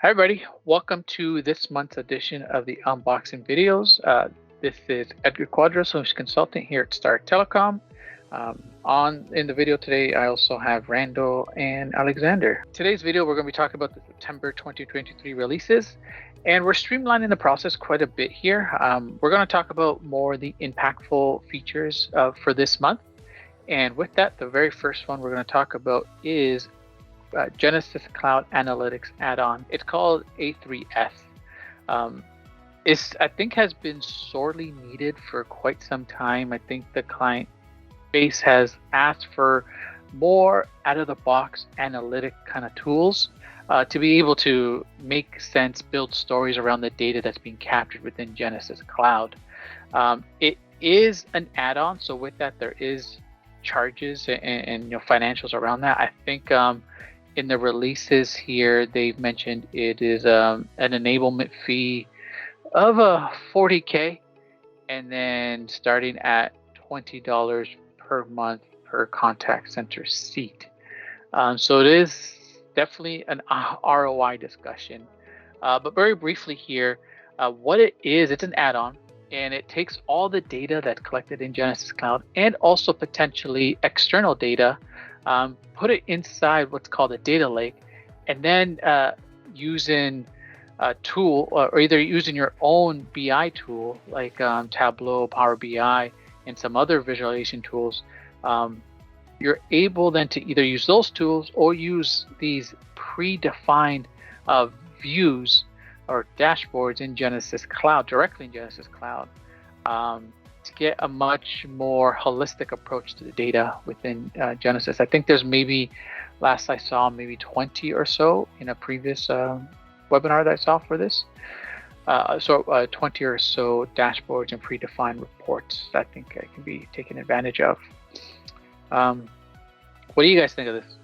Hi, everybody. Welcome to this month's edition of the unboxing videos. This is Edgar Quadra, Solutions Consultant here at Star Telecom. In the video today, I also have Randall and Alexander. Today's video, we're going to be talking about the September 2023 releases, and we're streamlining the process quite a bit here. We're going to talk about more the impactful features for this month. And with that, the very first one we're going to talk about is Genesys Cloud Analytics add-on. It's called A3S. I think has been sorely needed for quite some time. I think the client base has asked for more out-of-the-box analytic kind of tools to be able to make sense, build stories around the data that's being captured within Genesys Cloud. It is an add-on, so with that there is charges and financials around that. I think in the releases here, they've mentioned it is an enablement fee of $40K, and then starting at $20 per month per contact center seat. So it is definitely an ROI discussion. But very briefly here, what it is, it's an add-on, and it takes all the data that's collected in Genesys Cloud and also potentially external data, put it inside what's called a data lake, and then using a tool or either using your own BI tool like Tableau, Power BI, and some other visualization tools, you're able then to either use those tools or use these predefined views or dashboards in Genesys Cloud, directly in Genesys Cloud, to get a much more holistic approach to the data within Genesys. I think there's maybe, last I saw, maybe 20 or so in a previous webinar that I saw for this. 20 or so dashboards and predefined reports that I think can be taken advantage of. What do you guys think of this?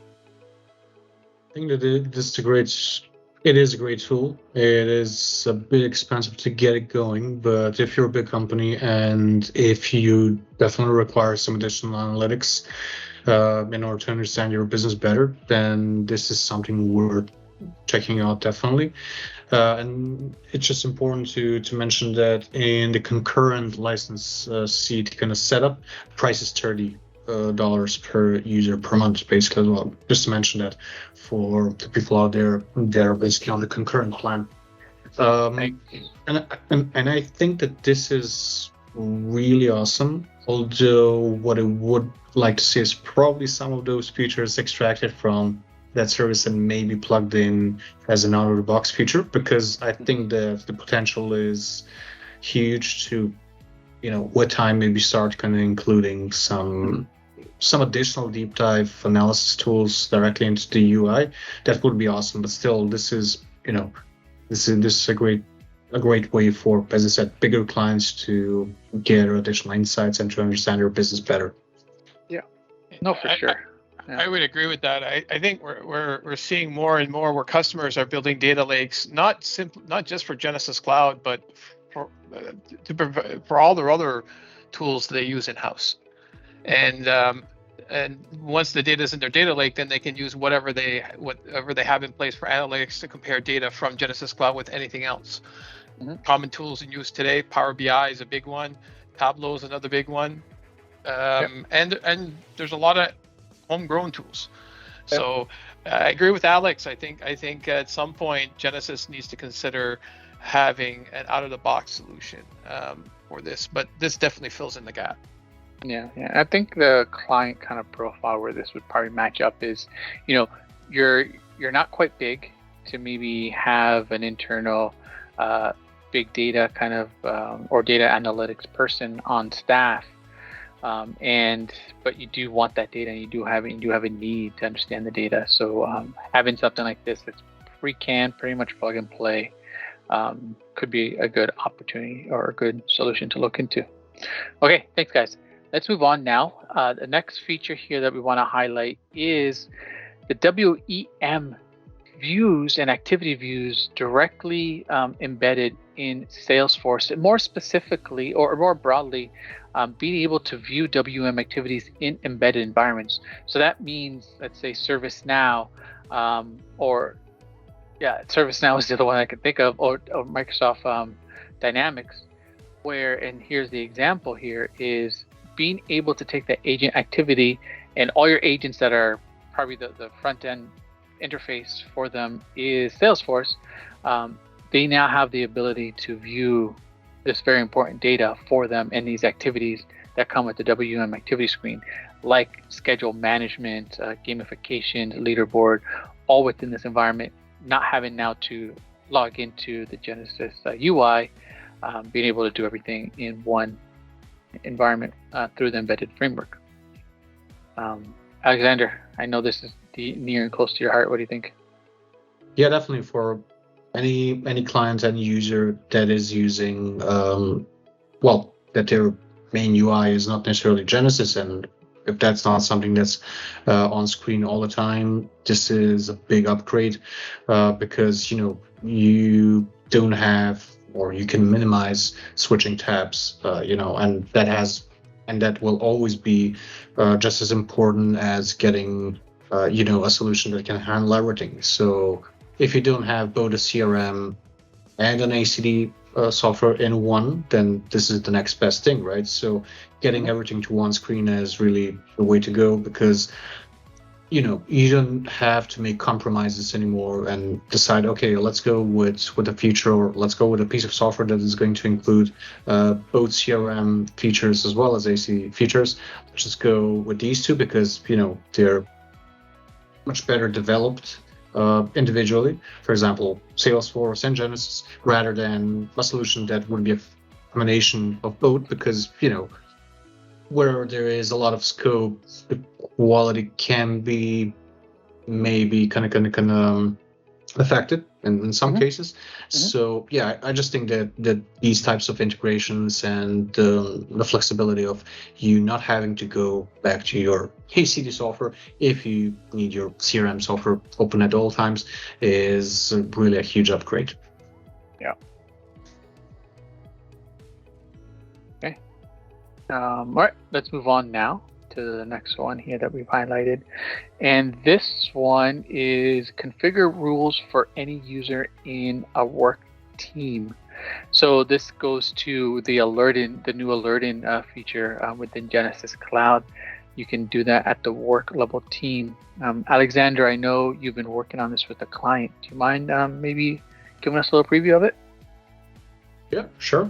I think that it is a great tool. It is a bit expensive to get it going, but if you're a big company and if you definitely require some additional analytics in order to understand your business better, then this is something worth checking out, definitely. And it's just important to mention that in the concurrent license seat kind of setup, price is $30 per user per month, basically, as well. Just to mention that for the people out there that are basically on the concurrent plan. And I think that this is really awesome. Although what I would like to see is probably some of those features extracted from that service and maybe plugged in as an out-of-the-box feature, because I think the potential is huge to, with time maybe start kind of including some additional deep dive analysis tools directly into the UI. That would be awesome. But still, this is a great way for, as I said, bigger clients to get additional insights and to understand your business better. Yeah, no, for sure. Yeah. I would agree with that. I think we're seeing more and more where customers are building data lakes, not just for Genesys Cloud, but for all their other tools they use in house. And once the data is in their data lake, then they can use whatever they have in place for analytics to compare data from Genesys Cloud with anything else. Mm-hmm. Common tools in use today: Power BI is a big one, Tableau is another big one, and there's a lot of homegrown tools. Yep. So I agree with Alex. I think at some point Genesys needs to consider having an out-of-the-box solution for this, but this definitely fills in the gap. Yeah. I think the client kind of profile where this would probably match up is, you're not quite big to maybe have an internal big data kind of or data analytics person on staff. But you do want that data, and you do have a need to understand the data. So having something like this that's pretty much plug and play could be a good opportunity or a good solution to look into. Okay, thanks guys. Let's move on now. The next feature here that we want to highlight is the WEM views and activity views directly embedded in Salesforce, and more specifically or more broadly, being able to view WM activities in embedded environments. So that means, let's say, ServiceNow or Yeah, ServiceNow is the other one I could think of, or Microsoft Dynamics, where, and here's the example here, is being able to take that agent activity and all your agents that are probably the front end interface for them is Salesforce. They now have the ability to view this very important data for them and these activities that come with the WM activity screen, like schedule management, gamification, leaderboard, all within this environment, not having now to log into the Genesys UI, being able to do everything in one environment through the embedded framework. Alexander, I know this is near and close to your heart. What do you think? Yeah, definitely. For any client, any user that is using, that their main UI is not necessarily Genesys, and if that's not something that's on screen all the time, this is a big upgrade because you don't have, or you can minimize switching tabs, and that will always be just as important as getting a solution that can handle everything. So if you don't have both a CRM and an ACD software in one, then this is the next best thing, right? So getting everything to one screen is really the way to go, because you don't have to make compromises anymore and decide, okay, let's go with a feature, or let's go with a piece of software that is going to include both CRM features as well as ACD features. Let's just go with these two because they're much better developed individually. For example, Salesforce and Genesys, rather than a solution that would be a combination of both, because where there is a lot of scope, the quality can be maybe kind of affected in some cases. So yeah, I just think that these types of integrations and the flexibility of you not having to go back to your ACD software if you need your CRM software open at all times is really a huge upgrade. Yeah. Okay. All right, let's move on now to the next one here that we've highlighted. And this one is configure rules for any user in a work team. So this goes to the new alerting feature within Genesys Cloud. You can do that at the work level team. Alexander, I know you've been working on this with a client. Do you mind maybe giving us a little preview of it? Yeah, sure.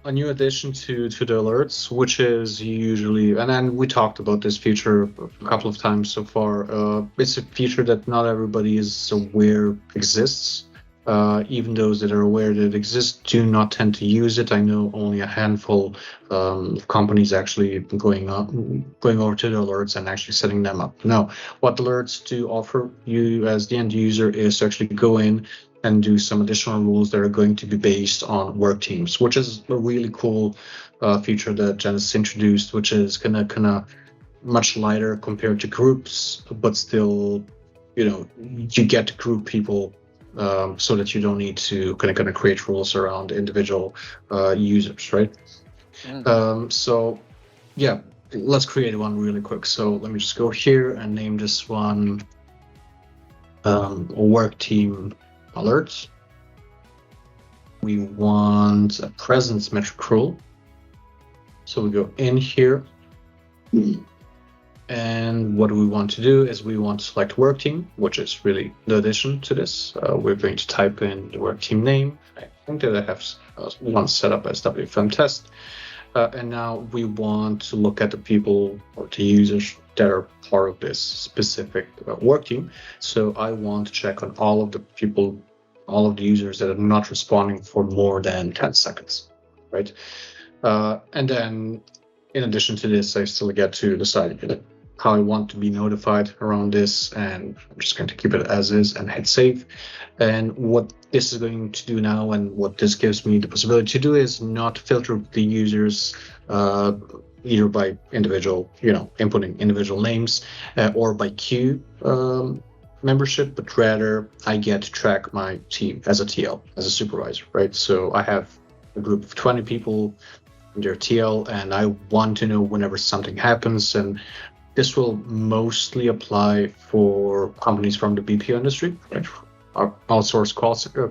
A new addition to the alerts, which is usually, and then we talked about this feature a couple of times so far. It's a feature that not everybody is aware exists. Even those that are aware that it exists do not tend to use it. I know only a handful of companies actually going over to the alerts and actually setting them up. Now, what alerts do offer you as the end user is to actually go in and do some additional rules that are going to be based on work teams, which is a really cool feature that Genesys introduced, which is kind of much lighter compared to groups, but still, you get to group people so that you don't need to kind of create rules around individual users, right? So yeah, let's create one really quick. So let me just go here and name this one work team alerts. We want a presence metric rule. So we go in here. And what we want to do is we want to select work team, which is really the addition to this. We're going to type in the work team name. I think that I have one set up as WFM test. And now we want to look at the people or the users that are part of this specific work team. So I want to check on all of the people, all of the users that are not responding for more than 10 seconds, right? And then in addition to this, I still get to decide how I want to be notified around this, and I'm just going to keep it as is and hit save. And what this is going to do now, and what this gives me the possibility to do, is not filter the users either by individual, inputting individual names or by queue membership, but rather I get to track my team as a TL, as a supervisor, right? So I have a group of 20 people in their TL, and I want to know whenever something happens. And this will mostly apply for companies from the BPO industry, right? outsourced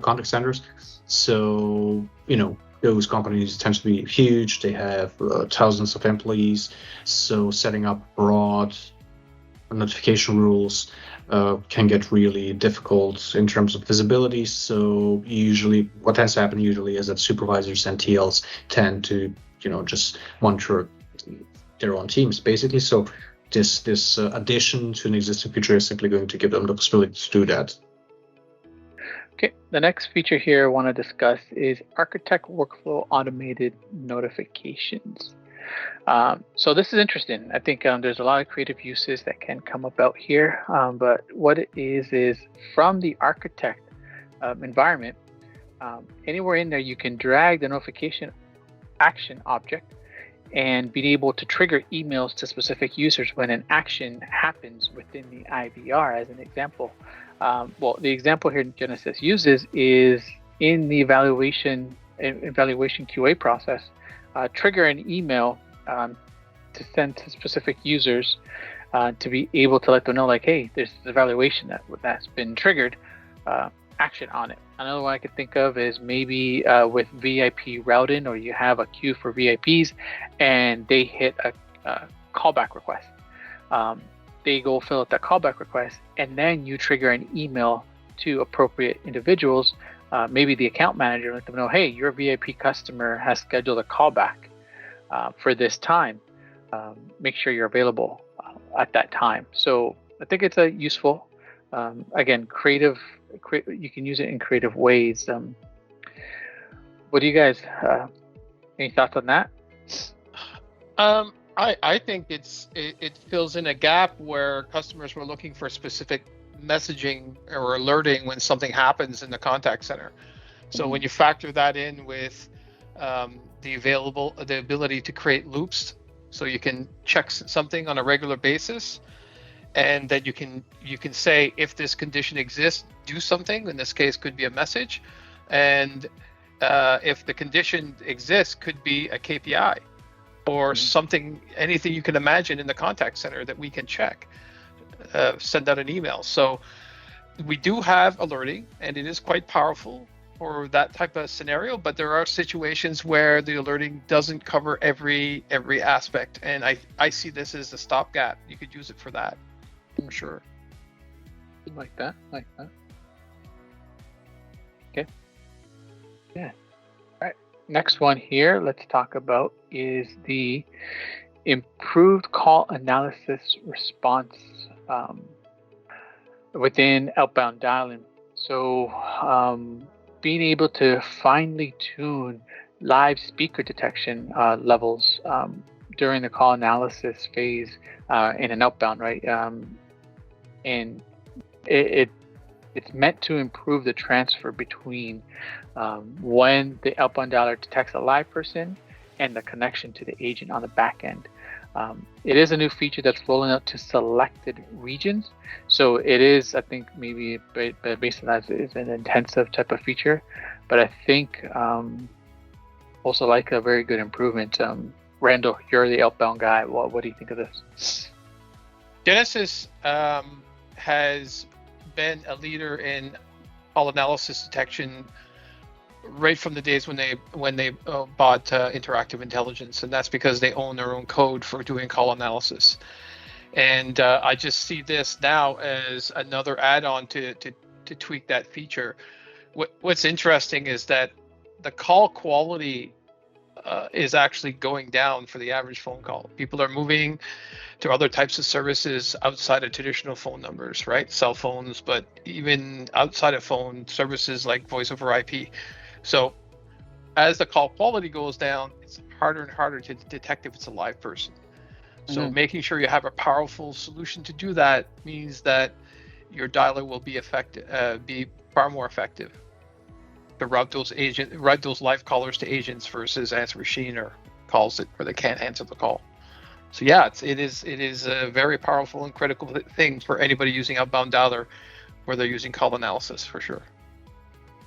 contact centers. So, those companies tend to be huge. They have thousands of employees. So setting up broad notification rules can get really difficult in terms of visibility. So usually what tends to happen is that supervisors and TLs tend to, just monitor their own teams basically. So this addition to an existing feature is simply going to give them the possibility to do that. Okay, the next feature here I want to discuss is Architect Workflow Automated Notifications. So this is interesting. I think there's a lot of creative uses that can come about here, but what it is from the Architect environment, anywhere in there you can drag the notification action object and be able to trigger emails to specific users when an action happens within the IVR. As an example, well, the example here Genesys uses is in the evaluation QA process, trigger an email to send to specific users to be able to let them know, like, hey, there's an evaluation that's been triggered, action on it. Another one I could think of is maybe with VIP routing, or you have a queue for VIPs and they hit a callback request. They go fill out that callback request, and then you trigger an email to appropriate individuals, maybe the account manager, let them know, hey, your VIP customer has scheduled a callback for this time. Make sure you're available at that time. So I think it's a useful, again, you can use it in creative ways. What do you guys, any thoughts on that? I think it fills in a gap where customers were looking for specific messaging or alerting when something happens in the contact center. So when you factor that in with the ability to create loops, so you can check something on a regular basis, and then you can say, if this condition exists, do something. In this case, could be a message, and if the condition exists, could be a KPI or something, anything you can imagine in the contact center that we can check, send out an email. So we do have alerting, and it is quite powerful for that type of scenario, but there are situations where the alerting doesn't cover every aspect, and I see this as a stopgap. You could use it for that, for sure. Like that. Okay. Yeah. All right. Next one here, let's talk about is the improved call analysis response within outbound dialing. So being able to finely tune live speaker detection levels during the call analysis phase in an outbound, right? And it's meant to improve the transfer between when the outbound dialer detects a live person and the connection to the agent on the back end. It is a new feature that's rolling out to selected regions. So it is, I think, maybe based on that, is an intensive type of feature, but I think also like a very good improvement. Randall, you're the outbound guy. What do you think of this? Genesys has been a leader in call analysis detection right from the days when they bought Interactive Intelligence, and that's because they own their own code for doing call analysis. And I just see this now as another add-on to tweak that feature. What's interesting is that the call quality is actually going down for the average phone call. People are moving to other types of services outside of traditional phone numbers, right? Cell phones, but even outside of phone services like voice over IP. So as the call quality goes down, it's harder and harder to detect if it's a live person. So making sure you have a powerful solution to do that means that your dialer will be be far more effective to route those live callers to agents versus answer machine or calls where they can't answer the call. So yeah, it is a very powerful and critical thing for anybody using outbound dialer where they're using call analysis, for sure.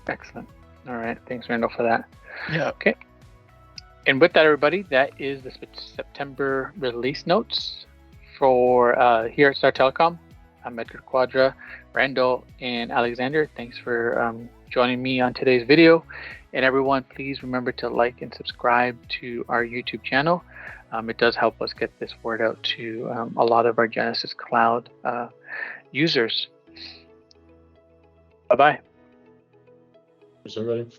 Excellent. All right, thanks, Randall, for that. Yeah. Okay. And with that, everybody, that is the September release notes for here at Star Telecom. I'm Edgar Quadra, Randall, and Alexander. Thanks for joining me on today's video. And everyone, please remember to like and subscribe to our YouTube channel. It does help us get this word out to a lot of our Genesys Cloud users. Bye-bye. Is everybody?